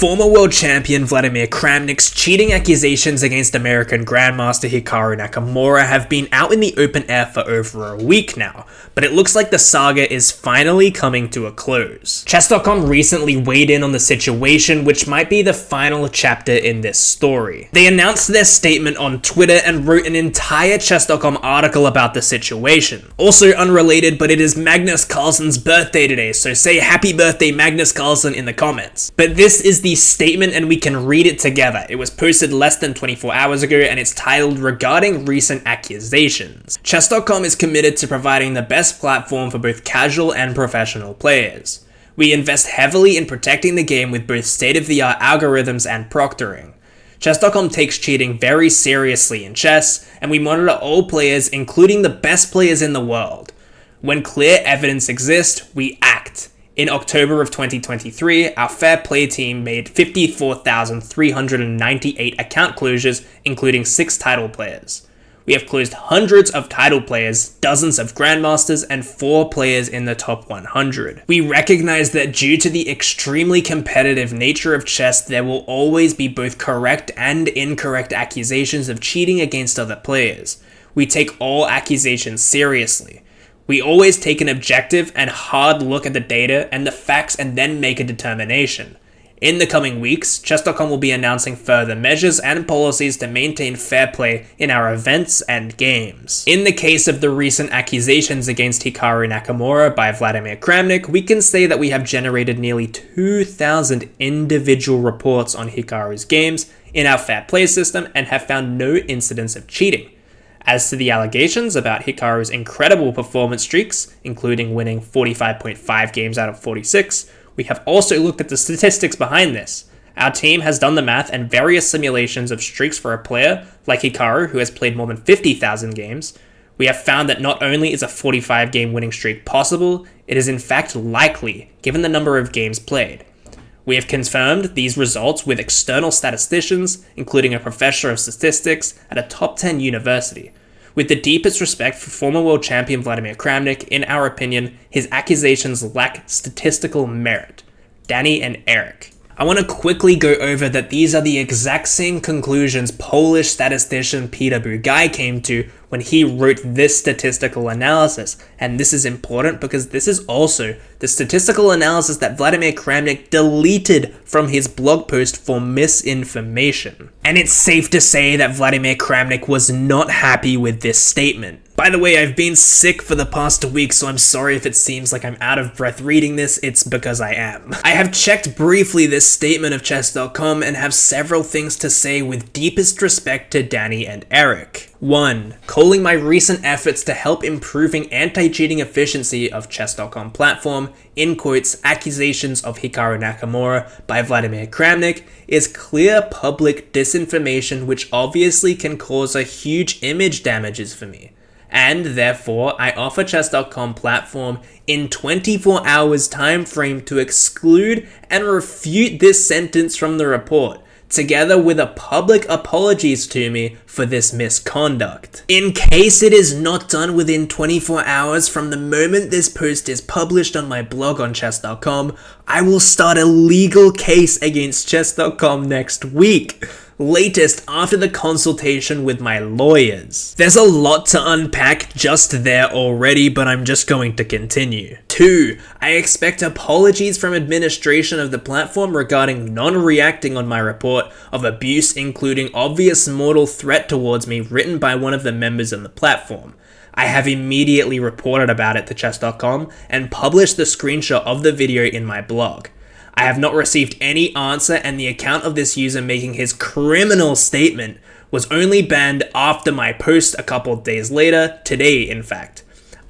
Former world champion Vladimir Kramnik's cheating accusations against American Grandmaster Hikaru Nakamura have been out in the open air for over a week now, but it looks like the saga is finally coming to a close. Chess.com recently weighed in on the situation, which might be the final chapter in this story. They announced their statement on Twitter and wrote an entire Chess.com article about the situation. Also unrelated, but it is Magnus Carlsen's birthday today, so say happy birthday Magnus Carlsen in the comments. But this is the statement and we can read it together. It was posted less than 24 hours ago and it's titled Regarding Recent Accusations. Chess.com is committed to providing the best platform for both casual and professional players. We invest heavily in protecting the game with both state-of-the-art algorithms and proctoring. Chess.com takes cheating very seriously in chess, and we monitor all players, including the best players in the world. When clear evidence exists, we act. In October of 2023, our Fair Play team made 54,398 account closures, including 6 title players. We have closed hundreds of title players, dozens of grandmasters, and 4 players in the top 100. We recognize that due to the extremely competitive nature of chess, there will always be both correct and incorrect accusations of cheating against other players. We take all accusations seriously. We always take an objective and hard look at the data and the facts and then make a determination. In the coming weeks, Chess.com will be announcing further measures and policies to maintain fair play in our events and games. In the case of the recent accusations against Hikaru Nakamura by Vladimir Kramnik, we can say that we have generated nearly 2,000 individual reports on Hikaru's games in our fair play system and have found no incidents of cheating. As to the allegations about Hikaru's incredible performance streaks, including winning 45.5 games out of 46, we have also looked at the statistics behind this. Our team has done the math and various simulations of streaks for a player like Hikaru, who has played more than 50,000 games. We have found that not only is a 45-game winning streak possible, it is in fact likely, given the number of games played. We have confirmed these results with external statisticians, including a professor of statistics at a top 10 university. With the deepest respect for former world champion Vladimir Kramnik, in our opinion, his accusations lack statistical merit. Danny and Eric. I want to quickly go over that these are the exact same conclusions Polish statistician Peter Bugaj came to when he wrote this statistical analysis, and this is important because this is also the statistical analysis that Vladimir Kramnik deleted from his blog post for misinformation. And it's safe to say that Vladimir Kramnik was not happy with this statement. By the way, I've been sick for the past week, so I'm sorry if it seems like I'm out of breath reading this, it's because I am. I have checked briefly this statement of Chess.com and have several things to say with deepest respect to Danny and Eric. 1. Calling my recent efforts to help improving anti-cheating efficiency of Chess.com platform, in quotes, accusations of Hikaru Nakamura by Vladimir Kramnik, is clear public disinformation which obviously can cause a huge image damages for me. And therefore, I offer Chess.com platform in 24 hours time frame to exclude and refute this sentence from the report, together with a public apologies to me for this misconduct. In case it is not done within 24 hours from the moment this post is published on my blog on Chess.com, I will start a legal case against Chess.com next week. Latest after the consultation with my lawyers. There's a lot to unpack just there already, but I'm just going to continue. 2. I expect apologies from administration of the platform regarding non-reacting on my report of abuse, including obvious mortal threat towards me written by one of the members on the platform. I have immediately reported about it to Chess.com and published the screenshot of the video in my blog. I have not received any answer, and the account of this user making his criminal statement was only banned after my post a couple of days later, today in fact.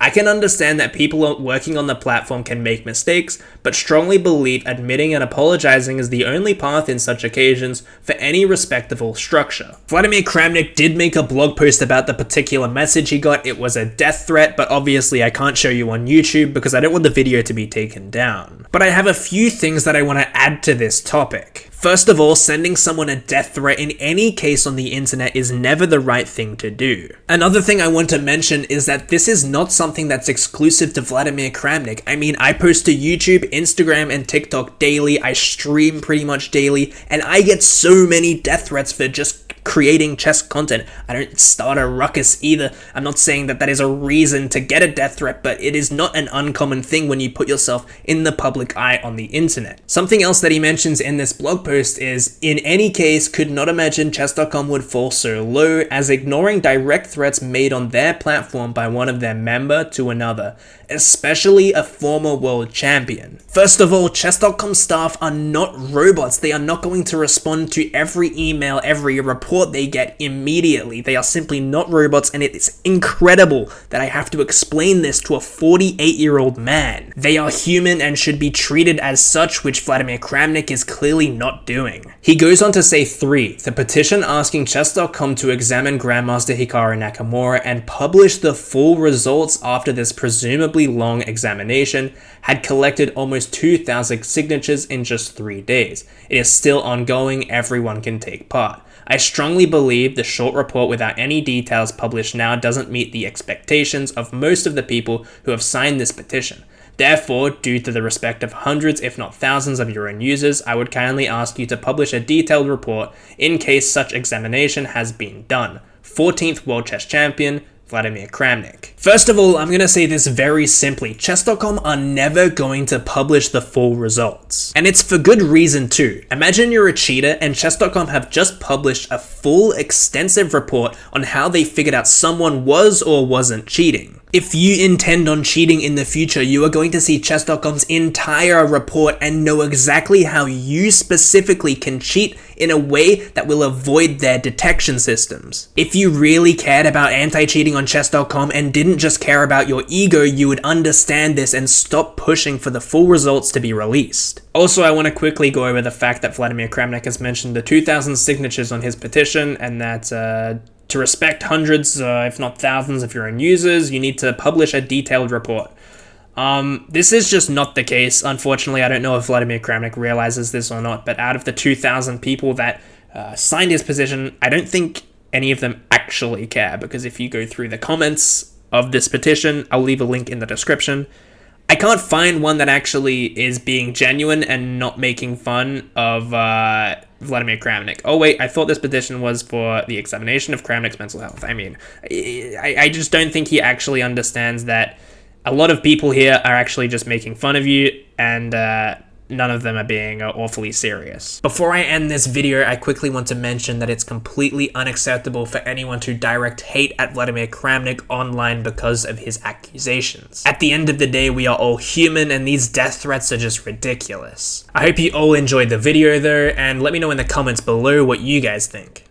I can understand that people working on the platform can make mistakes, but strongly believe admitting and apologizing is the only path in such occasions for any respectable structure. Vladimir Kramnik did make a blog post about the particular message he got. It was a death threat, but obviously I can't show you on YouTube because I don't want the video to be taken down. But I have a few things that I want to add to this topic. First of all, sending someone a death threat in any case on the internet is never the right thing to do. Another thing I want to mention is that this is not something that's exclusive to Vladimir Kramnik. I mean, I post to YouTube, Instagram, and TikTok daily, I stream pretty much daily, and I get so many death threats for just creating chess content. I don't start a ruckus either. I'm not saying that that is a reason to get a death threat, but it is not an uncommon thing when you put yourself in the public eye on the internet. Something else that he mentions in this blog post is, in any case, could not imagine chess.com would fall so low as ignoring direct threats made on their platform by one of their member to another, especially a former world champion. First of all, chess.com staff are not robots. They are not going to respond to every email, every report they get immediately. They are simply not robots, and it's incredible that I have to explain this to a 48-year-old man. They are human and should be treated as such, which Vladimir Kramnik is clearly not doing. He goes on to say 3. The petition asking chess.com to examine Grandmaster Hikaru Nakamura and publish the full results after this presumably long examination had collected almost 2,000 signatures in just 3 days. It is still ongoing, everyone can take part. I strongly believe the short report without any details published now doesn't meet the expectations of most of the people who have signed this petition. Therefore, due to the respect of hundreds if not thousands of your own users, I would kindly ask you to publish a detailed report in case such examination has been done. 14th World Chess Champion, Vladimir Kramnik. First of all, I'm going to say this very simply. Chess.com are never going to publish the full results. And it's for good reason too. Imagine you're a cheater and Chess.com have just published a full extensive report on how they figured out someone was or wasn't cheating. If you intend on cheating in the future, you are going to see Chess.com's entire report and know exactly how you specifically can cheat in a way that will avoid their detection systems. If you really cared about anti-cheating on Chess.com and didn't just care about your ego, you would understand this and stop pushing for the full results to be released. Also, I want to quickly go over the fact that Vladimir Kramnik has mentioned the 2,000 signatures on his petition, and that to respect hundreds, if not thousands of your own users, you need to publish a detailed report. This is just not the case. Unfortunately, I don't know if Vladimir Kramnik realizes this or not, but out of the 2,000 people that signed his petition, I don't think any of them actually care, because if you go through the comments of this petition, I'll leave a link in the description, I can't find one that actually is being genuine and not making fun of Vladimir Kramnik. Oh wait, I thought this petition was for the examination of Kramnik's mental health. I mean, I just don't think he actually understands that a lot of people here are actually just making fun of you, and none of them are being awfully serious. Before I end this video, I quickly want to mention that it's completely unacceptable for anyone to direct hate at Vladimir Kramnik online because of his accusations. At the end of the day, we are all human, and these death threats are just ridiculous. I hope you all enjoyed the video though, and let me know in the comments below what you guys think.